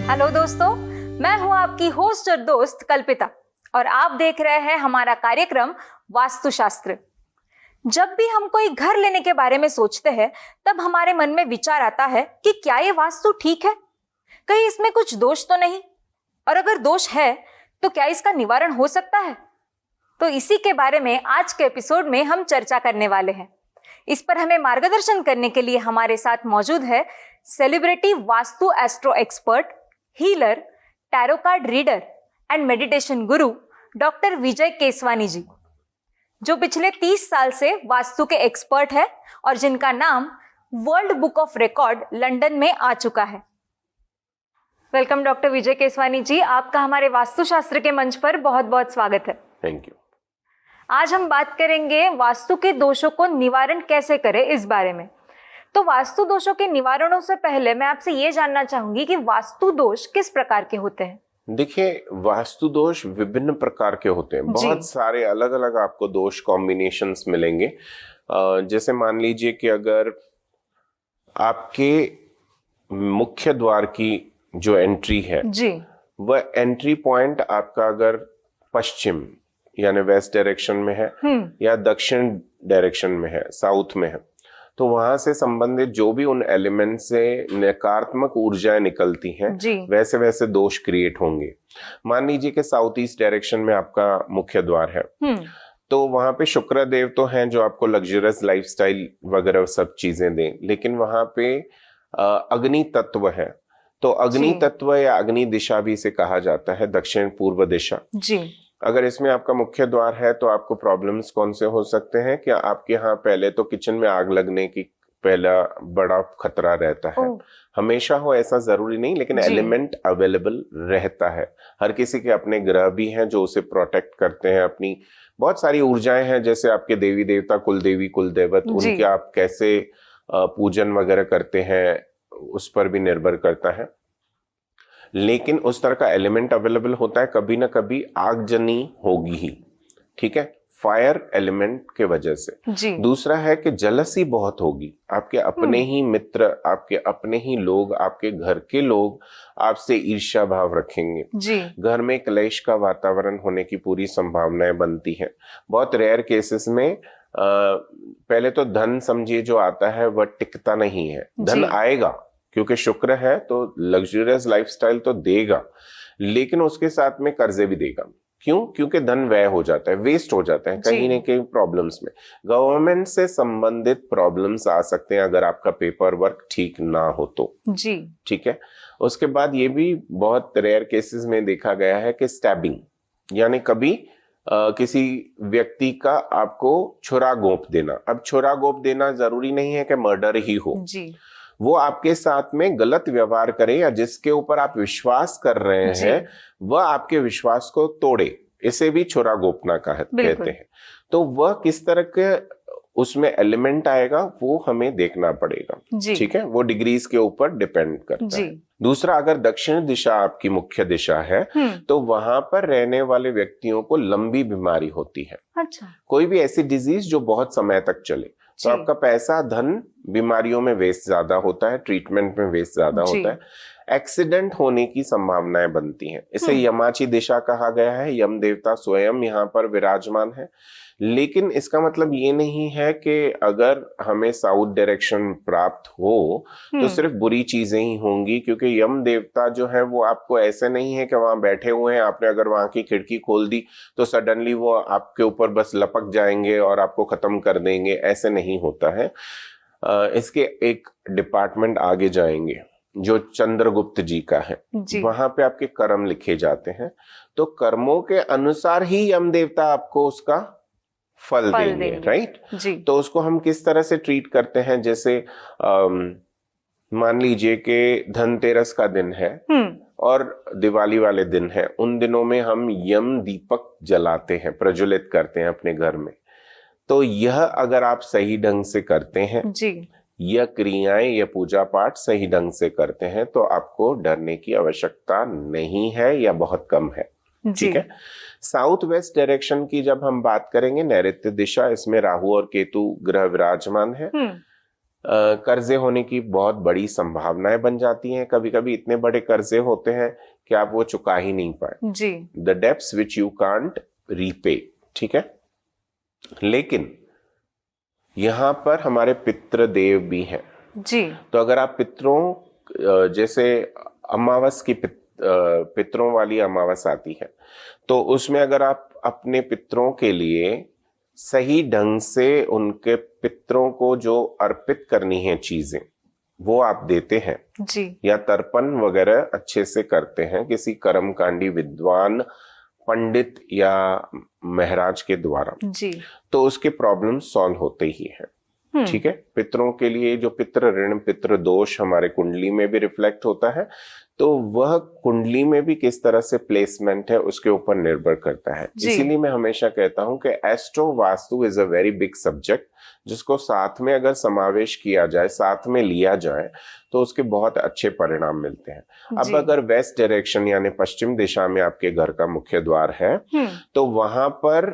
Hello दोस्तों, मैं हूं आपकी होस्ट और दोस्त कल्पिता और आप देख रहे हैं हमारा कार्यक्रम वास्तुशास्त्र। जब भी हम कोई घर लेने के बारे में सोचते हैं तब हमारे मन में विचार आता है कि क्या ये वास्तु ठीक है, कहीं इसमें कुछ दोष तो नहीं, और अगर दोष है तो क्या इसका निवारण हो सकता है। तो इसी के बारे में आज के एपिसोड में हम चर्चा करने वाले हैं। इस पर हमें मार्गदर्शन करने के लिए हमारे साथ मौजूद है celebrity vastu astro expert, healer, tarot card reader and meditation Guru doctor विजय केसवानी जी, जो पिछले 30 साल से वास्तु के एक्सपर्ट है और जिनका नाम world book of record London में आ चुका है। वेलकम डॉक्टर विजय केसवानी जी, आपका हमारे वास्तुशास्त्र के मंच पर बहुत बहुत स्वागत है। Thank you. आज हम बात करेंगे वास्तु के दोषों को निवारण कैसे करें इस बारे में। तो वास्तु दोषों के निवारणों से पहले मैं आपसे ये जानना चाहूंगी कि वास्तु दोष किस प्रकार के होते हैं। देखिए, वास्तु दोष विभिन्न प्रकार के होते हैं, बहुत सारे अलग अलग आपको दोष कॉम्बिनेशंस मिलेंगे। जैसे मान लीजिए कि अगर आपके मुख्य द्वार की जो एंट्री है जी, वह एंट्री पॉइंट आपका अगर पश्चिम यानी वेस्ट डायरेक्शन में है या दक्षिण डायरेक्शन में है, साउथ में है, तो वहां से संबंधित जो भी उन एलिमेंट से नकारात्मक ऊर्जाएं निकलती हैं वैसे वैसे दोष क्रिएट होंगे। मान लीजिए कि साउथ ईस्ट डायरेक्शन में आपका मुख्य द्वार है, तो वहां पे शुक्र देव तो हैं जो आपको लग्जरियस लाइफस्टाइल वगैरह सब चीजें दें, लेकिन वहां पे अग्नि तत्व है। तो अग्नि तत्व या अग्नि दिशा भी इसे कहा जाता है, दक्षिण पूर्व दिशा जी। अगर इसमें आपका मुख्य द्वार है तो आपको प्रॉब्लम्स कौन से हो सकते हैं कि आपके यहाँ पहले तो किचन में आग लगने की पहला बड़ा खतरा रहता है। हमेशा हो ऐसा जरूरी नहीं, लेकिन एलिमेंट अवेलेबल रहता है। हर किसी के अपने ग्रह भी हैं जो उसे प्रोटेक्ट करते हैं। अपनी बहुत सारी ऊर्जाएं हैं, जैसे आपके देवी देवता, कुल देवी कुल देवत, उनके आप कैसे पूजन वगैरह करते हैं उस पर भी निर्भर करता है। लेकिन उस तरह का एलिमेंट अवेलेबल होता है, कभी ना कभी आगजनी होगी ही, ठीक है, फायर एलिमेंट के वजह से। दूसरा है कि जलसी बहुत होगी, आपके अपने ही मित्र, आपके अपने ही लोग, आपके घर के लोग आपसे ईर्ष्या भाव रखेंगे जी। घर में क्लेश का वातावरण होने की पूरी संभावनाएं बनती है। बहुत रेयर केसेस में पहले तो धन समझिए जो आता है वह टिकता नहीं है। धन आएगा क्योंकि शुक्र है तो लग्जरियस लाइफस्टाइल तो देगा, लेकिन उसके साथ में कर्जे भी देगा। क्यों? क्योंकि धन व्यय हो जाता है, वेस्ट हो जाता है कहीं न कहीं प्रॉब्लम्स में। गवर्नमेंट से संबंधित प्रॉब्लम्स आ सकते हैं अगर आपका पेपर वर्क ठीक ना हो तो जी, ठीक है। उसके बाद ये भी बहुत रेयर केसेस में देखा गया है कि स्टैबिंग, यानी कभी किसी व्यक्ति का आपको छुरा गोप देना। अब छुरा गोप देना जरूरी नहीं है कि मर्डर ही हो जी। वो आपके साथ में गलत व्यवहार करे या जिसके ऊपर आप विश्वास कर रहे हैं वह आपके विश्वास को तोड़े, इसे भी छुरा गोपना कहते हैं। तो वह किस तरह के उसमें एलिमेंट आएगा वो हमें देखना पड़ेगा, ठीक है। वो डिग्रीज के ऊपर डिपेंड करता है। दूसरा, अगर दक्षिण दिशा आपकी मुख्य दिशा है तो वहां पर रहने वाले व्यक्तियों को लंबी बीमारी होती है। अच्छा। कोई भी ऐसी डिजीज जो बहुत समय तक चले, तो आपका पैसा, धन बीमारियों में वेस्ट ज्यादा होता है, ट्रीटमेंट में वेस्ट ज्यादा होता है, एक्सीडेंट होने की संभावनाएं बनती हैं। इसे यमाची दिशा कहा गया है, यम देवता स्वयं यहाँ पर विराजमान है। लेकिन इसका मतलब ये नहीं है कि अगर हमें साउथ डायरेक्शन प्राप्त हो तो सिर्फ बुरी चीजें ही होंगी, क्योंकि यम देवता जो है वो आपको ऐसे नहीं है कि वहां बैठे हुए हैं, आपने अगर वहां की खिड़की खोल दी तो सडनली वो आपके ऊपर बस लपक जाएंगे और आपको खत्म कर देंगे, ऐसे नहीं होता है। इसके एक डिपार्टमेंट आगे जाएंगे जो चंद्रगुप्त जी का है, वहां पे आपके कर्म लिखे जाते हैं, तो कर्मों के अनुसार ही यम देवता आपको उसका फल देंगे, राइट जी। तो उसको हम किस तरह से ट्रीट करते हैं, जैसे मान लीजिए कि धनतेरस का दिन है और दिवाली वाले दिन है, उन दिनों में हम यम दीपक जलाते हैं, प्रज्वलित करते हैं अपने घर में। तो यह अगर आप सही ढंग से करते हैं जी, यह क्रियाएं, यह पूजा पाठ सही ढंग से करते हैं, तो आपको डरने की आवश्यकता नहीं है या बहुत कम है, ठीक है। साउथ वेस्ट डायरेक्शन की जब हम बात करेंगे, नैऋत्य दिशा, इसमें राहु और केतु ग्रह विराजमान है। कर्जे होने की बहुत बड़ी संभावनाएं बन जाती हैं। कभी कभी इतने बड़े कर्जे होते हैं कि आप वो चुका ही नहीं पाए, जी। The debts which you can't repay. ठीक है, लेकिन यहां पर हमारे पितृदेव भी हैं जी। तो अगर आप पितरों जैसे अमावस की पितरों वाली अमावस आती है तो उसमें अगर आप अपने पितरों के लिए सही ढंग से उनके पितरों को जो अर्पित करनी है चीजें वो आप देते हैं जी। या तर्पण वगैरह अच्छे से करते हैं किसी कर्मकांडी विद्वान पंडित या महाराज के द्वारा, जी। तो उसके प्रॉब्लम सॉल्व होते ही हैं। ठीक है, पितरों के लिए जो पितृ ऋण पितृ दोष हमारे कुंडली में भी रिफ्लेक्ट होता है, तो वह कुंडली में भी किस तरह से प्लेसमेंट है उसके ऊपर निर्भर करता है। इसीलिए मैं हमेशा कहता हूं कि astro vastu is a very big subject, जिसको साथ में अगर समावेश किया जाए, साथ में लिया जाए, तो उसके बहुत अच्छे परिणाम मिलते हैं। अब अगर वेस्ट डायरेक्शन यानी पश्चिम दिशा में आपके घर का मुख्य द्वार है तो वहां पर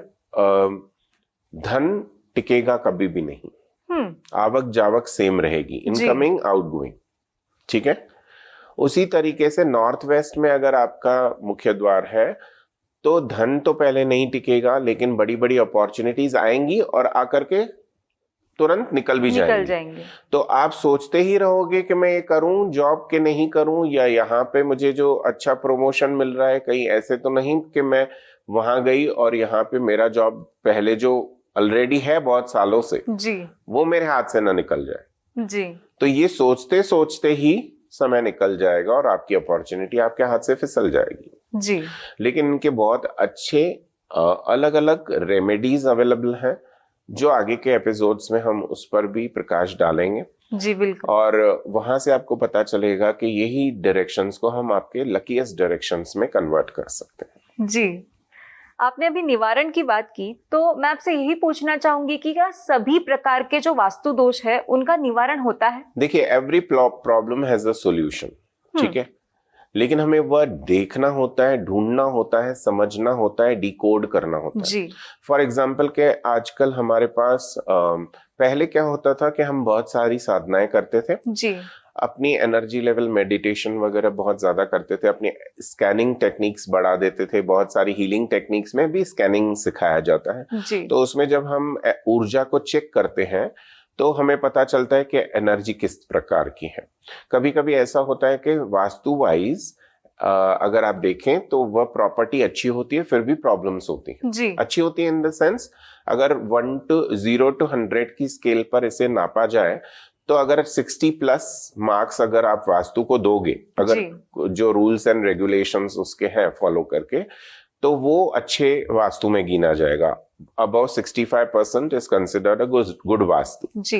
धन टिकेगा कभी भी नहीं, आवक जावक सेम रहेगी, इनकमिंग आउटगोइंग। ठीक है, उसी तरीके से नॉर्थ वेस्ट में अगर आपका मुख्य द्वार है तो धन तो पहले नहीं टिकेगा, लेकिन बड़ी बड़ी अपॉर्चुनिटीज आएंगी और आकर के तुरंत निकल भी जाएंगे। तो आप सोचते ही रहोगे कि मैं ये करूं जॉब के नहीं करूं, या यहाँ पे मुझे जो अच्छा प्रमोशन मिल रहा है कहीं ऐसे तो नहीं कि मैं वहां गई और यहाँ पे मेरा जॉब पहले जो ऑलरेडी है बहुत सालों से जी, वो मेरे हाथ से ना निकल जाए। जी। तो ये सोचते सोचते ही समय निकल जाएगा और आपकी अपॉर्चुनिटी आपके हाथ से फिसल जाएगी। जी। लेकिन इनके बहुत अच्छे अलग अलग रेमेडीज अवेलेबल हैं जो आगे के एपिसोड्स में हम उस पर भी प्रकाश डालेंगे। जी बिल्कुल। और वहां से आपको पता चलेगा कि यही डायरेक्शंस को हम आपके लकीएस्ट डायरेक्शंस में कन्वर्ट कर सकते हैं। जी। आपने अभी निवारण की बात की, तो मैं आपसे यही पूछना चाहूंगी कि क्या सभी प्रकार के जो वास्तु दोष है उनका निवारण होता है? देखिए, every problem has a solution. ठीक है, लेकिन हमें वह देखना होता है, ढूंढना होता है, समझना होता है, डिकोड करना होता है। जी। फॉर एग्जाम्पल के आजकल हमारे पास पहले क्या होता था कि हम बहुत सारी साधनाएं करते थे। जी। अपनी एनर्जी लेवल मेडिटेशन वगैरह बहुत ज्यादा करते थे, अपनी स्कैनिंग टेक्निक्स बढ़ा देते थे, बहुत सारी हीलिंग टेक्निक्स में भी स्कैनिंग सिखाया जाता है। जी। तो उसमें जब हम ऊर्जा को चेक करते हैं तो हमें पता चलता है कि एनर्जी किस प्रकार की है। कभी कभी ऐसा होता है कि वास्तु वाइज अगर आप देखें तो वह प्रॉपर्टी अच्छी होती है फिर भी प्रॉब्लम्स होती हैं। जी। अच्छी होती है इन द सेंस, अगर 0 to 100 की स्केल पर इसे नापा जाए तो अगर 60+ मार्क्स अगर आप वास्तु को दोगे, अगर जो रूल्स एंड रेगुलेशंस उसके हैं फॉलो करके, तो वो अच्छे वास्तु में गिना जाएगा। Above 65% is considered a good vastu. जी।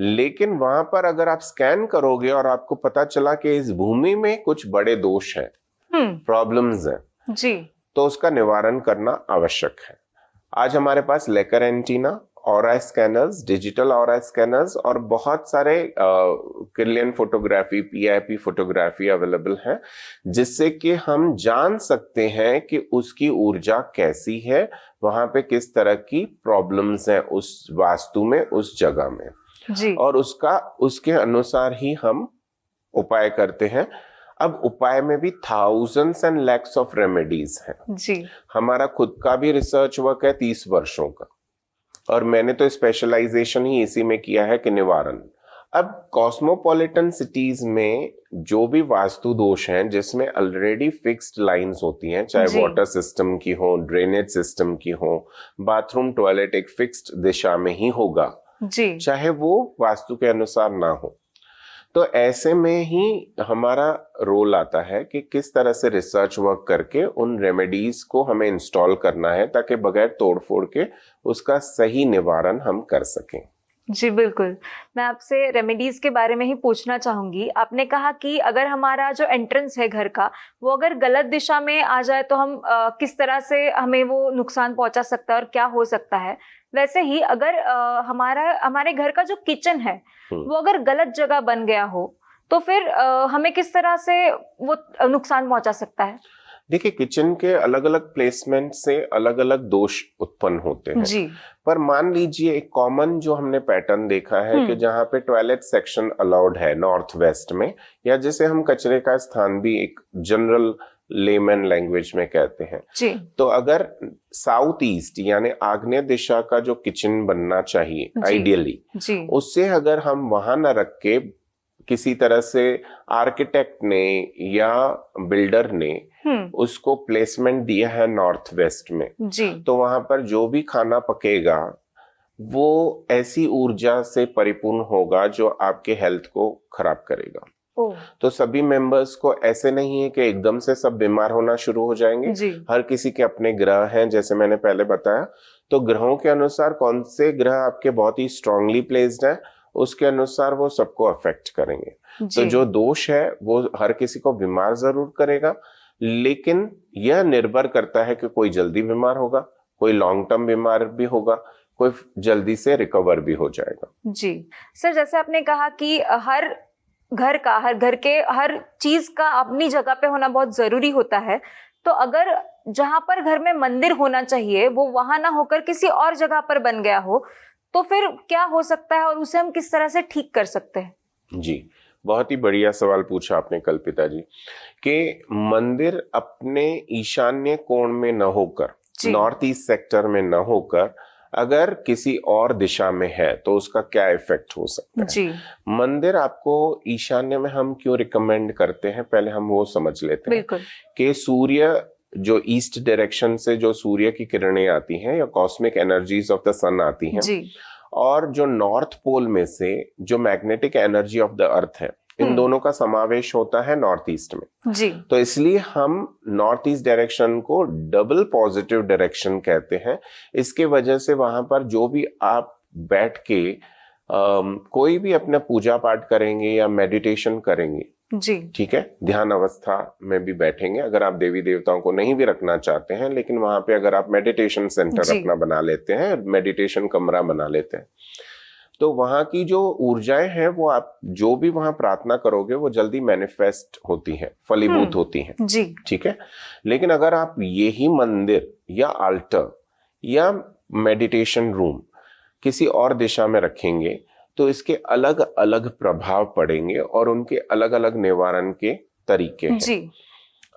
लेकिन वहां पर अगर आप स्कैन करोगे और आपको पता चला कि इस भूमि में कुछ बड़े दोष हैं, प्रॉब्लम्स हैं, जी, तो उसका निवारण करना आवश्यक है। आज हमारे पास लेकर antenna, aura scanners, digital aura scanners और बहुत सारे Kirlian photography, PIP photography available है, जिससे कि हम जान सकते हैं कि उसकी ऊर्जा कैसी है, वहां पे किस तरह की प्रॉब्लम्स हैं उस वास्तु में, उस जगह में। जी। और उसके अनुसार ही हम उपाय करते हैं। अब उपाय में भी thousands and lakhs of remedies हैं। जी। हमारा खुद का भी रिसर्च वर्क है 30 वर्षों का, और मैंने तो स्पेशलाइजेशन ही इसी में किया है कि निवारण। अब कॉस्मोपॉलिटन सिटीज में जो भी वास्तु दोष हैं जिसमें ऑलरेडी फिक्स्ड लाइंस होती हैं, चाहे वाटर सिस्टम की हो, ड्रेनेज सिस्टम की हो, बाथरूम टॉयलेट एक फिक्स्ड दिशा में ही होगा, जी, चाहे वो वास्तु के अनुसार ना हो, तो ऐसे में ही हमारा रोल आता है कि किस तरह से रिसर्च वर्क करके उन रेमेडीज को हमें इंस्टॉल करना है ताकि बगैर तोड़फोड़ के उसका सही निवारण हम कर सकें। जी बिल्कुल। मैं आपसे रेमेडीज के बारे में ही पूछना चाहूंगी। आपने कहा कि अगर हमारा जो एंट्रेंस है घर का वो अगर गलत दिशा में आ जाए तो हम किस तरह से हमें वो नुकसान पहुंचा सकता है और क्या हो सकता है। वैसे ही अगर हमारे घर का जो किचन है वो अगर गलत जगह बन गया हो तो फिर हमें किस तरह से वो नुकसान पहुंचा सकता है? देखिए, किचन के अलग अलग प्लेसमेंट से अलग अलग दोष उत्पन्न होते हैं जी। पर मान लीजिए एक कॉमन जो हमने पैटर्न देखा है कि जहाँ पे टॉयलेट सेक्शन अलाउड है नॉर्थ वेस्ट में, या जिसे हम कचरे का स्थान भी एक जनरल लेमन लैंग्वेज में कहते हैं जी। तो अगर साउथ ईस्ट यानी आग्नेय दिशा का जो किचन बनना चाहिए आइडियली, उससे अगर हम वहां न रख के किसी तरह से आर्किटेक्ट ने या बिल्डर ने उसको प्लेसमेंट दिया है नॉर्थ वेस्ट में जी, तो वहां पर जो भी खाना पकेगा वो ऐसी ऊर्जा से परिपूर्ण होगा जो आपके हेल्थ को खराब करेगा। तो सभी मेंबर्स को ऐसे नहीं है कि एकदम से सब बीमार होना शुरू हो जाएंगे। हर किसी के अपने ग्रह हैं, जैसे मैंने पहले बताया, तो ग्रहों के अनुसार कौन से ग्रह आपके बहुत ही स्ट्रांगली प्लेस्ड हैं उसके अनुसार वो सबको अफेक्ट करेंगे। तो जो दोष है वो हर किसी को बीमार जरूर करेगा, लेकिन यह निर्भर करता है कि कोई जल्दी बीमार होगा, कोई लॉन्ग टर्म बीमार भी होगा, कोई जल्दी से रिकवर भी हो जाएगा। जी सर, जैसे आपने कहा कि हर घर के हर चीज का अपनी जगह पे होना बहुत जरूरी होता है, तो अगर जहां पर घर में मंदिर होना चाहिए वो वहां ना होकर किसी और जगह पर बन गया हो तो फिर क्या हो सकता है और उसे हम किस तरह से ठीक कर सकते हैं? जी, बहुत ही बढ़िया सवाल पूछा आपने कल्पिता जी कि मंदिर अपने ईशान्य कोण में न होकर, नॉर्थ ईस्ट सेक्टर में न होकर अगर किसी और दिशा में है तो उसका क्या इफेक्ट हो सकता है। जी। मंदिर आपको ईशान्य में हम क्यों रिकमेंड करते हैं, पहले हम वो समझ लेते हैं कि सूर्य जो ईस्ट डायरेक्शन से जो सूर्य की किरणें आती हैं या कॉस्मिक एनर्जीज ऑफ द सन आती हैं जी। और जो नॉर्थ पोल में से जो magnetic energy of the earth है, इन दोनों का समावेश होता है नॉर्थ ईस्ट में जी। तो इसलिए हम नॉर्थ ईस्ट डायरेक्शन को डबल पॉजिटिव डायरेक्शन कहते हैं। इसके वजह से वहां पर जो भी आप बैठ के कोई भी अपना पूजा पाठ करेंगे या मेडिटेशन करेंगे जी, ठीक है, ध्यान अवस्था में भी बैठेंगे, अगर आप देवी देवताओं को नहीं भी रखना चाहते हैं, लेकिन वहां पे अगर आप मेडिटेशन सेंटर अपना बना लेते हैं, मेडिटेशन कमरा बना लेते हैं, तो वहां की जो ऊर्जाएं हैं वो आप जो भी वहां प्रार्थना करोगे वो जल्दी मैनिफेस्ट होती हैं, फलीभूत होती हैं जी, ठीक है। लेकिन अगर आप यही मंदिर या अल्टर या मेडिटेशन रूम किसी और दिशा में रखेंगे तो इसके अलग अलग प्रभाव पड़ेंगे और उनके अलग अलग निवारण के तरीके हैं जी।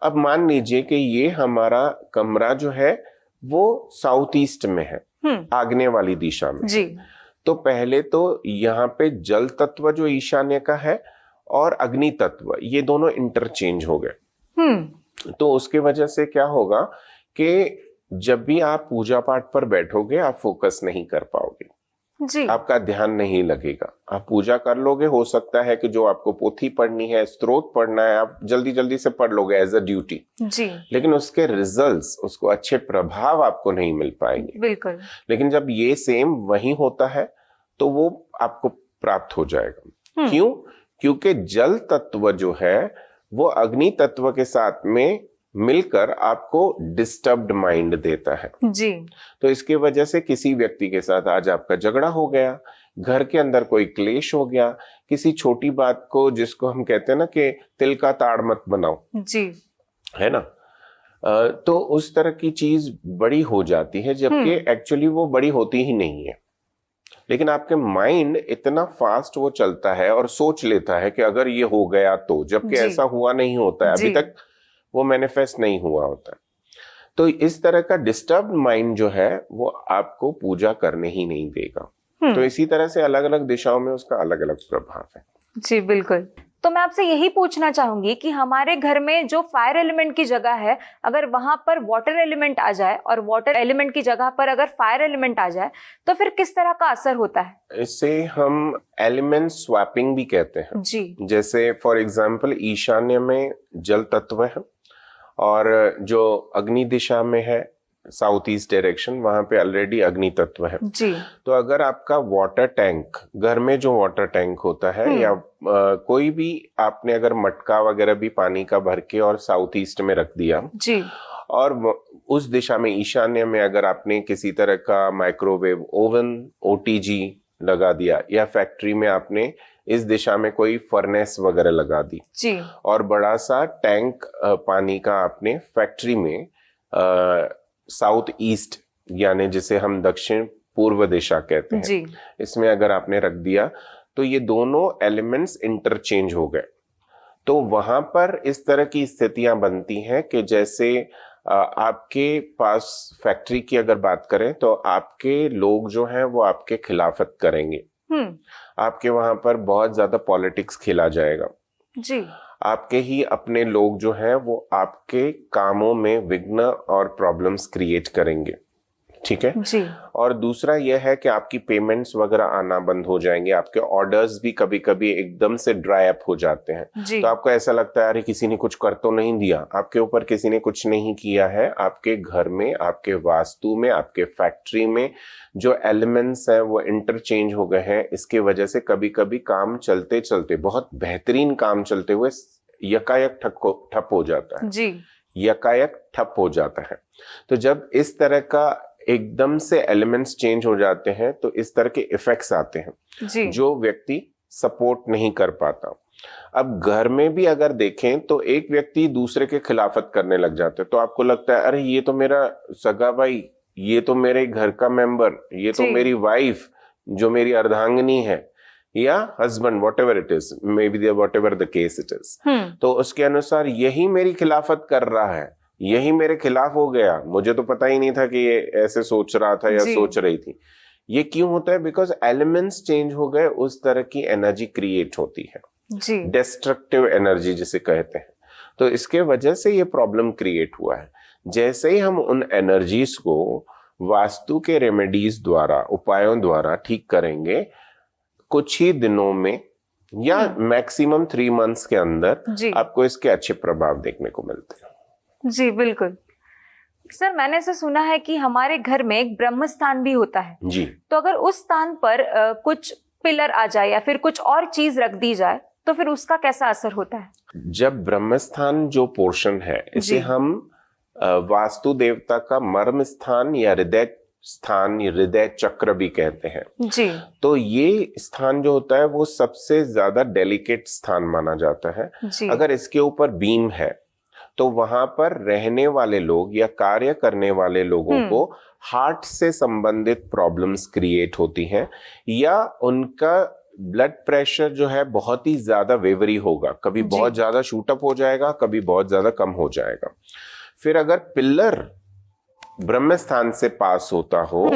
अब मान लीजिए कि ये हमारा कमरा जो है वो साउथ ईस्ट में है, आग्नेय वाली दिशा में जी। तो पहले तो यहाँ पे जल तत्व जो ईशान्य का है और अग्नि तत्व, ये दोनों इंटरचेंज हो गए। तो उसके वजह से क्या होगा कि जब भी आप पूजा पाठ पर बैठोगे आप फोकस नहीं कर पाओगे जी, आपका ध्यान नहीं लगेगा। आप पूजा कर लोगे, हो सकता है कि जो आपको पोथी पढ़नी है, स्त्रोत पढ़ना है, आप जल्दी जल्दी से पढ़ लोगे एज अ ड्यूटी जी, लेकिन उसके रिजल्ट्स, उसको अच्छे प्रभाव आपको नहीं मिल पाएंगे। बिल्कुल। लेकिन जब ये सेम वही होता है तो वो आपको प्राप्त हो जाएगा। क्यों? क्योंकि जल तत्व जो है वो अग्नि तत्व के साथ में मिलकर आपको डिस्टर्ब्ड माइंड देता है जी। तो इसके वजह से किसी व्यक्ति के साथ आज आपका झगड़ा हो गया, घर के अंदर कोई क्लेश हो गया, किसी छोटी बात को, जिसको हम कहते हैं ना कि तिल का ताड़ मत बनाओ जी, है ना, तो उस तरह की चीज बड़ी हो जाती है, जबकि एक्चुअली वो बड़ी होती ही नहीं है। लेकिन आपके माइंड इतना फास्ट वो चलता है और सोच लेता है कि अगर ये हो गया तो, जबकि ऐसा हुआ नहीं होता है, अभी तक वो मैनिफेस्ट नहीं हुआ होता। तो इस तरह का डिस्टर्ब माइंड जो है वो आपको पूजा करने ही नहीं देगा। तो इसी तरह से अलग अलग दिशाओं में उसका अलग अलग प्रभाव है जी। बिल्कुल। तो मैं आपसे यही पूछना चाहूंगी कि हमारे घर में जो फायर एलिमेंट की जगह है, अगर वहां पर वाटर एलिमेंट आ जाए और वाटर एलिमेंट की जगह पर अगर फायर एलिमेंट आ जाए तो फिर किस तरह का असर होता है? इसे हम एलिमेंट स्वैपिंग भी कहते हैं जी। जैसे फॉर एग्जांपल ईशान्य में जल तत्व है और जो अग्नि दिशा में है साउथ ईस्ट डायरेक्शन, वहां पे ऑलरेडी अग्नि तत्व है जी। तो अगर आपका वाटर टैंक, घर में जो वाटर टैंक होता है या कोई भी आपने अगर मटका वगैरह भी पानी का भर के और साउथ ईस्ट में रख दिया जी, और उस दिशा में ईशान्य में अगर आपने किसी तरह का माइक्रोवेव ओवन, ओटीजी लगा दिया, या फैक्ट्री में आपने इस दिशा में कोई फर्नेस वगैरह लगा दी जी और बड़ा सा टैंक पानी का आपने फैक्ट्री में साउथ ईस्ट यानी जिसे हम दक्षिण पूर्व दिशा कहते हैं जी इसमें अगर आपने रख दिया तो ये दोनों एलिमेंट्स इंटरचेंज हो गए। तो वहां पर इस तरह की स्थितियां बनती हैं कि जैसे आपके पास फैक्ट्री की अगर बात करें तो आपके लोग जो हैं वो आपके खिलाफत करेंगे। आपके वहां पर बहुत ज्यादा पॉलिटिक्स खेला जाएगा। जी आपके ही अपने लोग जो हैं वो आपके कामों में विघ्न और प्रॉब्लम्स क्रिएट करेंगे। ठीक है जी और दूसरा यह है कि आपकी पेमेंट्स वगैरह आना बंद हो जाएंगे। आपके ऑर्डर्स भी कभी कभी एकदम से ड्राई अप हो जाते हैं। जी तो आपको ऐसा लगता है अरे किसी ने कुछ कर तो नहीं दिया, आपके ऊपर किसी ने कुछ नहीं किया है। आपके घर में, आपके वास्तु में, आपके फैक्ट्री में जो एलिमेंट्स हैं वो इंटरचेंज हो गए हैं। इसके वजह से कभी कभी काम चलते चलते, बहुत बेहतरीन काम चलते हुए यकायक ठप हो जाता है। जी यकायक ठप हो जाता है। तो जब इस तरह का एकदम से एलिमेंट्स चेंज हो जाते हैं तो इस तरह के इफेक्ट्स आते हैं जी जो व्यक्ति सपोर्ट नहीं कर पाता। अब घर में भी अगर देखें तो एक व्यक्ति दूसरे के खिलाफत करने लग जाते हैं तो आपको लगता है अरे ये तो मेरा सगा भाई, ये तो मेरे घर का मेंबर, ये तो जी। मेरी वाइफ जो मेरी अर्धांगिनी है या husband, whatever it is, may be whatever the case it is, तो उसके अनुसार यही मेरी खिलाफत कर रहा है, यही मेरे खिलाफ हो गया, मुझे तो पता ही नहीं था कि ये ऐसे सोच रहा था या जी। सोच रही थी। ये क्यों होता है? बिकॉज एलिमेंट्स चेंज हो गए, उस तरह की एनर्जी क्रिएट होती है, जी डिस्ट्रक्टिव एनर्जी जिसे कहते हैं। तो इसके वजह से ये प्रॉब्लम क्रिएट हुआ है। जैसे ही हम उन एनर्जीज को वास्तु के रेमेडीज द्वारा, उपायों द्वारा ठीक करेंगे, कुछ ही दिनों में या मैक्सिमम 3 मंथ्स के अंदर जी आपको इसके अच्छे प्रभाव देखने को मिलते हैं। जी बिल्कुल। सर मैंने ऐसा सुना है कि हमारे घर में एक ब्रह्म स्थान भी होता है, जी, तो अगर उस स्थान पर कुछ पिलर आ जाए या फिर कुछ और चीज रख दी जाए तो फिर उसका कैसा असर होता है? जब ब्रह्मस्थान जो पोर्शन है इसे जी। हम वास्तु देवता का मर्म स्थान या हृदय स्थान या हृदय चक्र भी कहते हैं। जी तो ये स्थान जो होता है वो सबसे ज्यादा डेलिकेट स्थान माना जाता है। जी अगर इसके ऊपर बीम है तो वहां पर रहने वाले लोग या कार्य करने वाले लोगों को हार्ट से संबंधित प्रॉब्लम्स क्रिएट होती हैं या उनका ब्लड प्रेशर जो है बहुत ही ज्यादा वेवरी होगा, कभी जी। बहुत ज्यादा शूट अप हो जाएगा, कभी बहुत ज्यादा कम हो जाएगा। फिर अगर पिलर ब्रह्म स्थान से पास होता हो,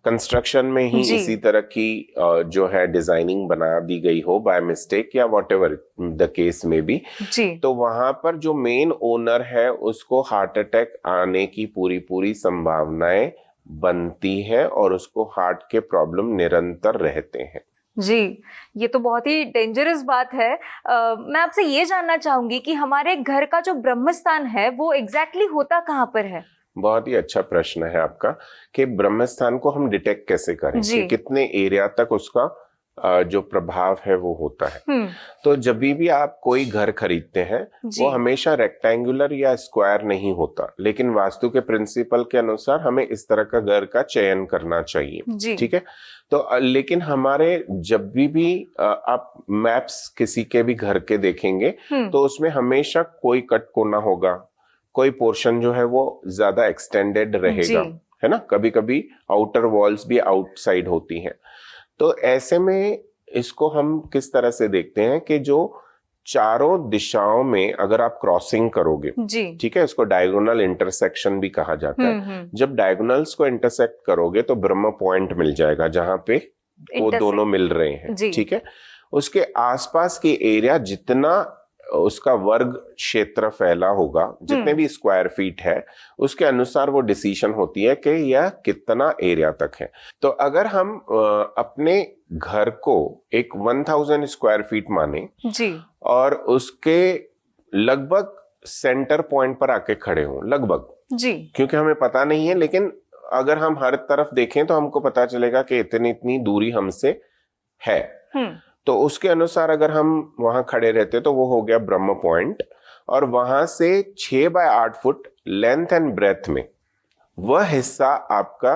कंस्ट्रक्शन में ही जी। इसी तरह की जो है डिजाइनिंग बना दी गई हो बाय मिस्टेक या व्हाटएवर द केस में भी, जी तो वहां पर जो मेन ओनर है उसको हार्ट अटैक आने की पूरी संभावनाएं बनती है और उसको हार्ट के प्रॉब्लम निरंतर रहते हैं। जी, ये तो बहुत ही डेंजरस बात है। मैं आपसे ये जानना चाहूंगी कि हमारे घर का जो ब्रह्म स्थान है वो एग्जैक्टली होता कहाँ पर है? बहुत ही अच्छा प्रश्न है आपका कि ब्रह्म स्थान को हम डिटेक्ट कैसे करें, जी। कि कितने एरिया तक उसका जो प्रभाव है वो होता है। तो जब भी आप कोई घर खरीदते हैं जी। वो हमेशा रेक्टेंगुलर या स्क्वायर नहीं होता, लेकिन वास्तु के प्रिंसिपल के अनुसार हमें इस तरह का घर का चयन करना चाहिए। जी। ठीक है, तो लेकिन हमारे जब भी आप मैप्स किसी के भी घर के देखेंगे तो उसमें हमेशा कोई कट कोना होगा, कोई पोर्शन जो है वो ज्यादा एक्सटेंडेड रहेगा, जी। है ना। कभी कभी आउटर वॉल्स भी आउटसाइड होती हैं। तो ऐसे में इसको हम किस तरह से देखते हैं कि जो चारों दिशाओं में अगर आप क्रॉसिंग करोगे, जी ठीक है, इसको डायगोनल इंटरसेक्शन भी कहा जाता है। जब डायगोनल्स को इंटरसेक्ट करोगे तो ब्रह्म पॉइंट मिल जाएगा जहां पे वो Intersect- दोनों मिल रहे हैं। जी। ठीक है, उसके आसपास की एरिया जितना उसका वर्ग क्षेत्र फैला होगा, जितने भी स्क्वायर फीट है, उसके अनुसार वो डिसीजन होती है कि यह कितना एरिया तक है। तो अगर हम अपने घर को एक 1000 स्क्वायर फीट माने जी और उसके लगभग सेंटर पॉइंट पर आके खड़े हों, लगभग, जी क्योंकि हमें पता नहीं है, लेकिन अगर हम हर तरफ देखें तो हमको पता चलेगा कि इतनी दूरी हमसे है। तो उसके अनुसार अगर हम वहां खड़े रहते तो वो हो गया ब्रह्म पॉइंट, और वहां से 6 by 8 foot length and breadth में वह हिस्सा आपका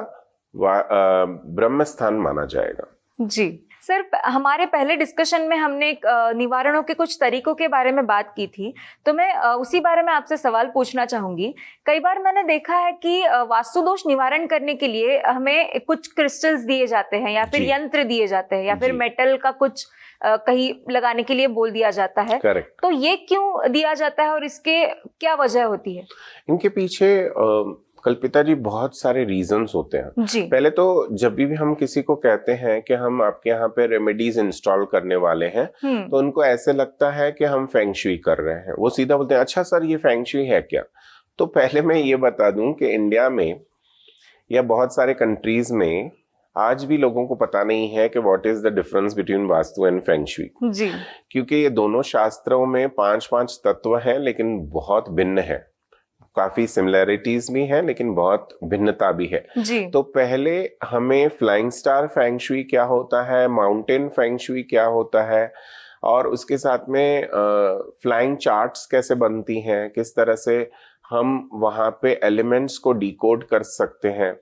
ब्रह्म स्थान माना जाएगा। जी सर, हमारे पहले डिस्कशन में हमने निवारणों के कुछ तरीकों के बारे में बात की थी, तो मैं उसी बारे में आपसे सवाल पूछना चाहूंगी। कई बार मैंने देखा है कि वास्तु दोष निवारण करने के लिए हमें कुछ क्रिस्टल्स दिए जाते हैं या फिर यंत्र दिए जाते हैं या फिर मेटल का कुछ कहीं लगाने के लिए बोल दिया जाता है। करेक्ट। तो ये क्यों दिया जाता है और इसके क्या वजह होती है? इनके पीछे कल्पिता जी बहुत सारे रीजंस होते हैं जी। पहले तो जब भी हम किसी को कहते हैं कि हम आपके यहाँ पे रेमेडीज इंस्टॉल करने वाले हैं, तो उनको ऐसे लगता है कि हम फेंग शुई कर रहे हैं। वो सीधा बोलते हैं अच्छा सर ये फेंग शुई है क्या? तो पहले मैं ये बता दूं कि इंडिया में या बहुत सारे कंट्रीज में आज भी लोगों को पता नहीं है कि what is the difference between vastu and feng shui. जी। क्योंकि ये दोनों शास्त्रों में 5 तत्व हैं लेकिन बहुत भिन्न है। काफी सिमिलैरिटीज भी हैं लेकिन बहुत भिन्नता भी है। जी। तो पहले हमें फ्लाइंग स्टार फेंग शुई क्या होता है, माउंटेन फेंग शुई क्या होता है, और उसके साथ में फ्लाइंग चार्ट्स कैसे बनती हैं, किस तरह से हम वहां पे एलिमेंट्स को डिकोड कर सकते हैं,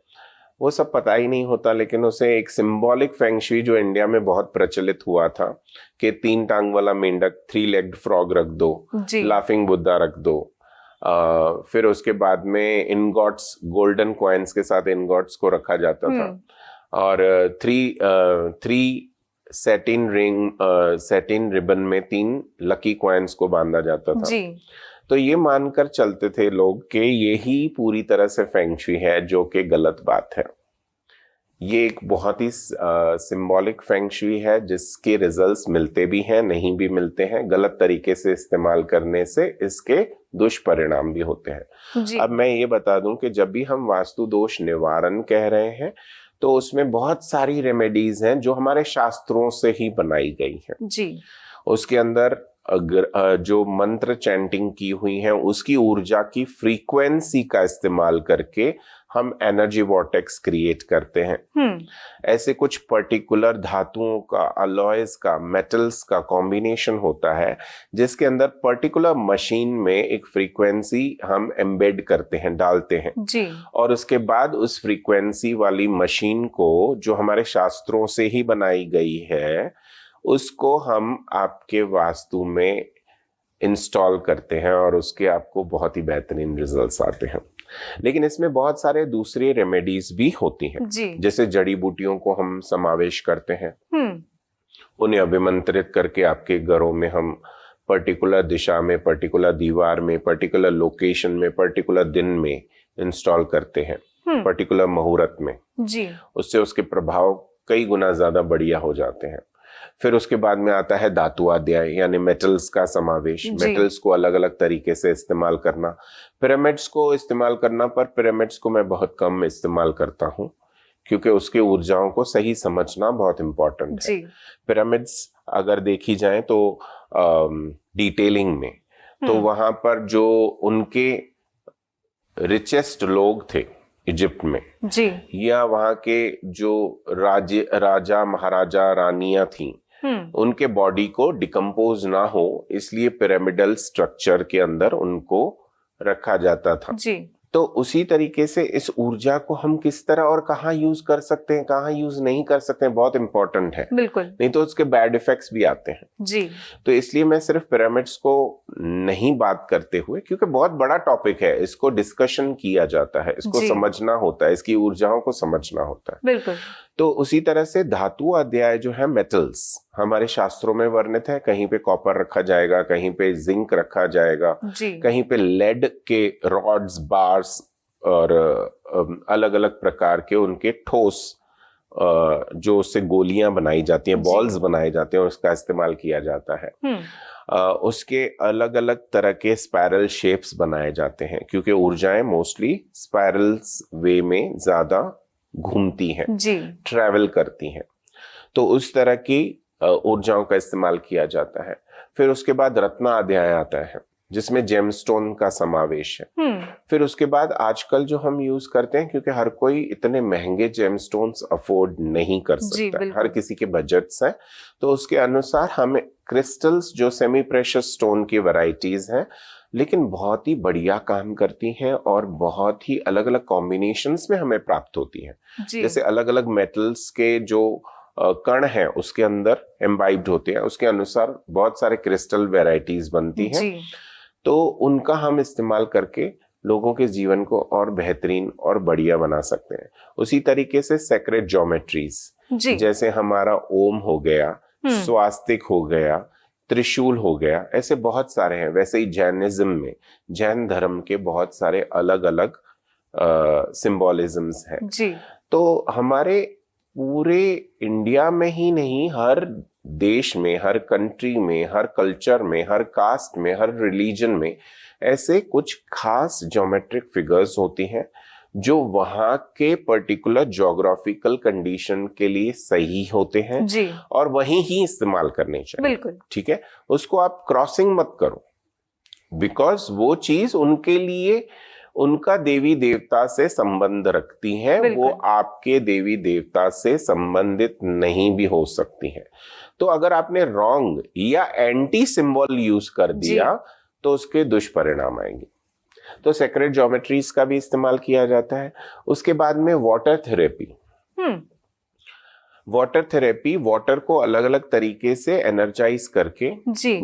वो सब पता ही नहीं होता। लेकिन उसे एक सिंबॉलिक फेंग शुई जो इंडिया में बहुत प्रचलित हुआ था कि 3 टांग वाला मेंढक, 3 लेग्ड फ्रॉग रख दो, लाफिंग बुद्धा रख दो, फिर उसके बाद में इनगॉट्स, गोल्डन कॉइन्स के साथ इनगॉट्स को रखा जाता था, और 3 सेटिन रिंग, सेटिन रिबन में 3 लकी कॉइन्स को बांधा जाता था। जी। तो ये मानकर चलते थे लोग कि यही पूरी तरह से फेंग शुई है, जो कि गलत बात है। ये एक बहुत ही सिंबॉलिक फेंग शुई है जिसके रिजल्ट्स मिलते भी हैं, नहीं भी मिलते हैं। गलत तरीके से इस्तेमाल करने से इसके दुष्परिणाम भी होते हैं। अब मैं ये बता दूं कि जब भी हम वास्तु दोष निवारण कह रहे हैं तो उसमें बहुत सारी रेमेडीज हैं जो हमारे शास्त्रों से ही बनाई गई हैं। जी। उसके अंदर अगर जो मंत्र चैंटिंग की हुई है उसकी ऊर्जा की फ्रीक्वेंसी का इस्तेमाल करके हम एनर्जी वॉर्टेक्स क्रिएट करते हैं। ऐसे कुछ पर्टिकुलर धातुओं का, अलॉयज का, मेटल्स का कॉम्बिनेशन होता है जिसके अंदर पर्टिकुलर मशीन में एक फ्रीक्वेंसी हम एम्बेड करते हैं, डालते हैं। जी। और उसके बाद उस फ्रीक्वेंसी वाली मशीन को, जो हमारे शास्त्रों से ही बनाई गई है, उसको हम आपके वास्तु में इंस्टॉल करते हैं और उसके आपको बहुत ही बेहतरीन रिजल्ट्स आते हैं। लेकिन इसमें बहुत सारे दूसरे रेमेडीज भी होती हैं, जैसे जड़ी बूटियों को हम समावेश करते हैं, उन्हें अभिमंत्रित करके आपके घरों में हम पर्टिकुलर दिशा में, पर्टिकुलर दीवार में, पर्टिकुलर लोकेशन में, पर्टिकुलर दिन में इंस्टॉल करते हैं, पर्टिकुलर मुहूर्त में। जी। उससे उसके प्रभाव कई गुना ज्यादा बढ़िया हो जाते हैं। फिर उसके बाद में आता है धातुवाध्याय, यानी मेटल्स का समावेश, मेटल्स को अलग अलग तरीके से इस्तेमाल करना। पिरामिड्स को इस्तेमाल करना, पर पिरामिड्स को मैं बहुत कम इस्तेमाल करता हूं क्योंकि उसके ऊर्जाओं को सही समझना बहुत इंपॉर्टेंट है। पिरामिड्स अगर देखी जाए तो डिटेलिंग में, तो वहां पर जो उनके रिचेस्ट लोग थे इजिप्ट में, जी, या वहां के जो राजा महाराजा रानियां थी, उनके बॉडी को डिकम्पोज ना हो इसलिए पिरामिडल स्ट्रक्चर के अंदर उनको रखा जाता था। जी। तो उसी तरीके से इस ऊर्जा को हम किस तरह और कहाँ यूज कर सकते हैं, कहाँ यूज नहीं कर सकते हैं, बहुत इंपॉर्टेंट है। बिल्कुल। नहीं तो उसके बैड इफेक्ट्स भी आते हैं। जी। तो इसलिए मैं सिर्फ पिरामिड्स को नहीं बात करते हुए, क्योंकि बहुत बड़ा टॉपिक है, इसको डिस्कशन किया जाता है, इसको समझना होता है, इसकी ऊर्जाओं को समझना होता है। बिल्कुल। तो उसी तरह से धातु अध्याय जो है, मेटल्स हमारे शास्त्रों में वर्णित है। कहीं पे कॉपर रखा जाएगा, कहीं पे जिंक रखा जाएगा, कहीं पे लेड के रॉड्स, बार्स और अलग अलग प्रकार के उनके ठोस जो उससे गोलियां बनाई जाती हैं, बॉल्स बनाए जाते हैं, उसका इस्तेमाल किया जाता है। उसके अलग अलग तरह के स्पाइरल शेप्स बनाए जाते हैं क्योंकि ऊर्जाएं मोस्टली स्पाइरल्स वे में ज्यादा घूमती हैं, ट्रैवल करती हैं। तो उस तरह की ऊर्जाओं का इस्तेमाल किया जाता है। फिर उसके बाद रत्ना अध्याय आता है जिसमें जेमस्टोन का समावेश है। फिर उसके बाद आजकल जो हम यूज करते हैं, क्योंकि हर कोई इतने महंगे जेमस्टोन्स अफोर्ड नहीं कर सकता, हर किसी के बजट्स हैं, तो उसके अनुसार हमें क्रिस्टल्स जो सेमी प्रेशियस स्टोन की वैरायटीज हैं, लेकिन बहुत ही बढ़िया काम करती हैं और बहुत ही अलग अलग कॉम्बिनेशंस में हमें प्राप्त होती हैं। जैसे अलग अलग मेटल्स के जो कण है उसके अंदर एम्बाइब्ड होते हैं, उसके अनुसार बहुत सारे क्रिस्टल वेराइटीज बनती हैं। जी तो उनका हम इस्तेमाल करके लोगों के जीवन को और बेहतरीन और बढ़िया बना सकते हैं। उसी तरीके से सेक्रेट ज्योमेट्रीज, जी जैसे हमारा ओम हो गया, स्वास्तिक हो गया, त्रिशूल हो गया, ऐसे बहुत सारे हैं। वैसे ही जैनिज्म में, जैन धर्म के बहुत सारे अलग अलग सिंबोलिज्म्स हैं। जी तो हमारे पूरे इंडिया में ही नहीं, हर देश में, हर कंट्री में, हर कल्चर में, हर कास्ट में, हर रिलीजन में ऐसे कुछ खास ज्योमेट्रिक फिगर्स होती हैं जो वहां के पर्टिकुलर ज्योग्राफिकल कंडीशन के लिए सही होते हैं जी और वहीं ही इस्तेमाल करने चाहिए। बिल्कुल। ठीक है, उसको आप क्रॉसिंग मत करो, बिकॉज वो चीज उनके लिए उनका देवी देवता से संबंध रखती है, वो आपके देवी देवता से संबंधित नहीं भी हो सकती है। तो अगर आपने रॉन्ग या एंटी सिंबल यूज कर दिया तो उसके दुष्परिणाम आएंगे। तो सेक्रेट ज्योमेट्रीज का भी इस्तेमाल किया जाता है। उसके बाद में water therapy. Water therapy, water को अलग अलग तरीके से एनर्जाइज करके,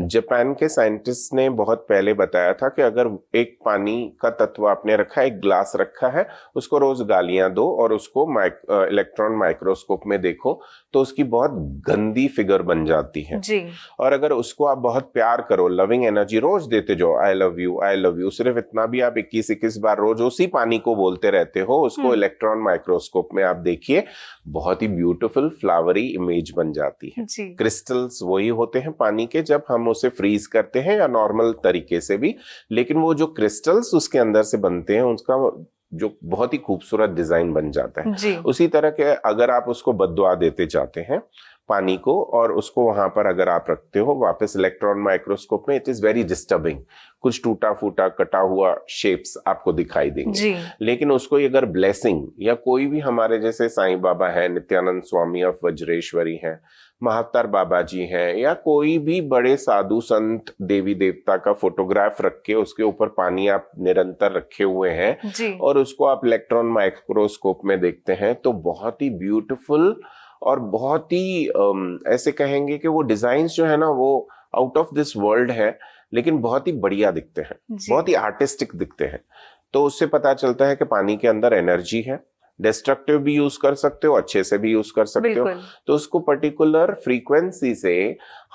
जापान के साइंटिस्ट ने बहुत पहले बताया था कि अगर एक पानी का तत्व आपने रखा है, एक ग्लास रखा है, उसको रोज गालियां दो और उसको इलेक्ट्रॉन माइक्रोस्कोप में देखो तो उसकी बहुत गंदी फिगर बन जाती है। और अगर उसको आप बहुत प्यार करो, लविंग एनर्जी रोज देते जाओ, I love you I love you, सिर्फ इतना भी आप 21-21 बार रोज उसी पानी को बोलते रहते हो, उसको इलेक्ट्रॉन माइक्रोस्कोप में आप देखिए, बहुत ही ब्यूटीफुल फ्लावरी इमेज बन जाती है। क्रिस्टल्स वही होते हैं पानी के जब हम उसे फ्रीज करते हैं या नॉर्मल तरीके से भी, लेकिन वो जो क्रिस्टल्स उसके अंदर से बनते हैं उसका जो बहुत ही खूबसूरत डिजाइन बन जाता है। उसी तरह के अगर आप उसको बददुआ देते जाते हैं पानी को और उसको वहां पर अगर आप रखते हो वापस इलेक्ट्रॉन माइक्रोस्कोप में, इट इज वेरी डिस्टर्बिंग। कुछ टूटा फूटा कटा हुआ शेप्स आपको दिखाई देंगे। लेकिन उसको अगर ब्लेसिंग, या कोई भी हमारे जैसे साईं बाबा है, नित्यानंद स्वामी ऑफ वज्रेश्वरी है, महावतार बाबा जी हैं, या कोई भी बड़े साधु संत देवी देवता का फोटोग्राफ रख के उसके ऊपर पानी आप निरंतर रखे हुए हैं और उसको आप इलेक्ट्रॉन माइक्रोस्कोप में देखते हैं तो बहुत ही ब्यूटीफुल और बहुत ही ऐसे कहेंगे कि वो डिजाइन्स जो है ना वो आउट ऑफ दिस वर्ल्ड है, लेकिन बहुत ही बढ़िया दिखते हैं, बहुत ही आर्टिस्टिक दिखते हैं। तो उससे पता चलता है कि पानी के अंदर एनर्जी है। डिस्ट्रक्टिव भी यूज कर सकते हो, अच्छे से भी यूज कर सकते हो। तो उसको पर्टिकुलर फ्रीक्वेंसी से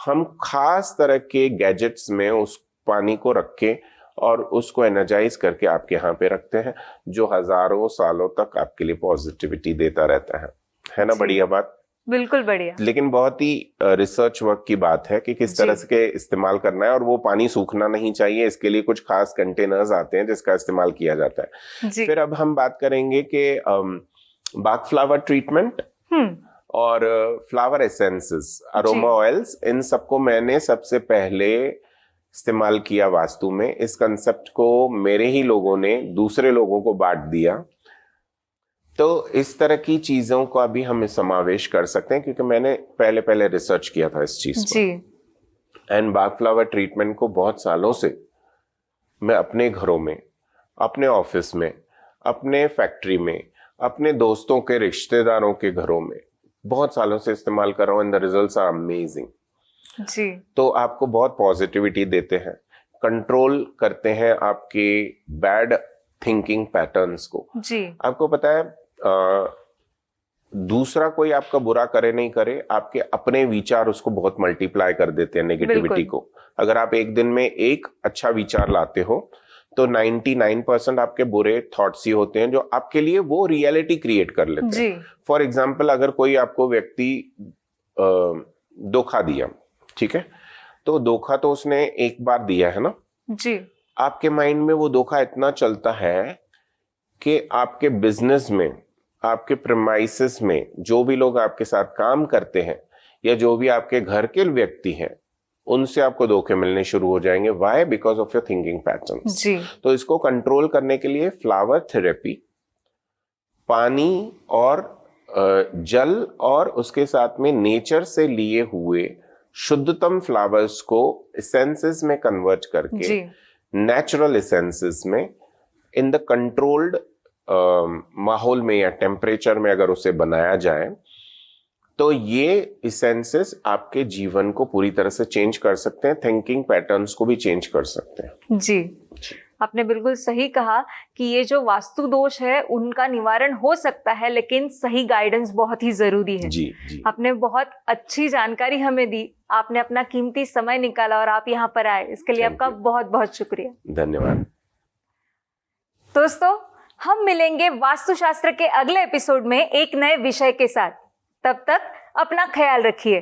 हम खास तरह के गैजेट्स में उस पानी को रख के और उसको एनर्जाइज करके आपके यहाँ पे रखते हैं, जो हजारों सालों तक आपके लिए पॉजिटिविटी देता रहता है ना। बढ़िया बात, बिल्कुल बढ़िया। लेकिन बहुत ही रिसर्च वर्क की बात है कि किस तरह से इस्तेमाल करना है, और वो पानी सूखना नहीं चाहिए, इसके लिए कुछ खास कंटेनर्स आते हैं जिसका इस्तेमाल किया जाता है। फिर अब हम बात करेंगे कि बाग फ्लावर ट्रीटमेंट और फ्लावर एसेंसेस, अरोमा ऑयल्स, इन सबको मैंने सबसे पहले इस्तेमाल किया वास्तु में। इस कंसेप्ट को मेरे ही लोगों ने दूसरे लोगों को बांट दिया। तो इस तरह की चीजों का भी हम समावेश कर सकते हैं, क्योंकि मैंने पहले रिसर्च किया था इस चीज पर। एंड बाग फ्लावर ट्रीटमेंट को बहुत सालों से मैं अपने घरों में, अपने ऑफिस में, अपने फैक्ट्री में, अपने दोस्तों के रिश्तेदारों के घरों में बहुत सालों से इस्तेमाल कर रहा हूं, and the results are amazing. तो आपको बहुत पॉजिटिविटी देते हैं, कंट्रोल करते हैं आपके बैड थिंकिंग पैटर्न्स को। आपको पता है दूसरा कोई आपका बुरा करे नहीं करे, आपके अपने विचार उसको बहुत मल्टीप्लाई कर देते हैं नेगेटिविटी को। अगर आप एक दिन में एक अच्छा विचार लाते हो तो 99% आपके बुरे थॉट्स ही होते हैं जो आपके लिए वो रियलिटी क्रिएट कर लेते हैं। फॉर एग्जाम्पल, अगर कोई आपको व्यक्ति धोखा दिया, ठीक है, तो धोखा तो उसने एक बार दिया है ना, आपके माइंड में वो धोखा इतना चलता है कि आपके बिजनेस में, आपके प्रेमाइसेस में जो भी लोग आपके साथ काम करते हैं या जो भी आपके घर के व्यक्ति हैं, उनसे आपको धोखे मिलने शुरू हो जाएंगे। Why? Because of your thinking patterns. तो इसको कंट्रोल करने के लिए फ्लावर थेरेपी, पानी और जल और उसके साथ में नेचर से लिए हुए शुद्धतम फ्लावर्स को एसेंसेस में कन्वर्ट करके नेचुरल एसेंसेस में इन द कंट्रोल्ड माहौल में या टेम्परेचर में अगर उसे बनाया जाए तो ये इसेंसेस आपके जीवन को पूरी तरह से चेंज कर सकते हैं, थिंकिंग पैटर्न्स को भी चेंज कर सकते हैं। जी, आपने बिल्कुल सही कहा कि ये जो वास्तु दोष है उनका निवारण हो सकता है, लेकिन सही गाइडेंस बहुत ही जरूरी है। जी जी। आपने बहुत अच्छी जानकारी हमें दी, आपने अपना कीमती समय निकाला और आप यहाँ पर आए, इसके लिए आपका बहुत बहुत शुक्रिया। धन्यवाद। दोस्तों, हम मिलेंगे वास्तुशास्त्र के अगले एपिसोड में एक नए विषय के साथ। तब तक अपना ख्याल रखिए।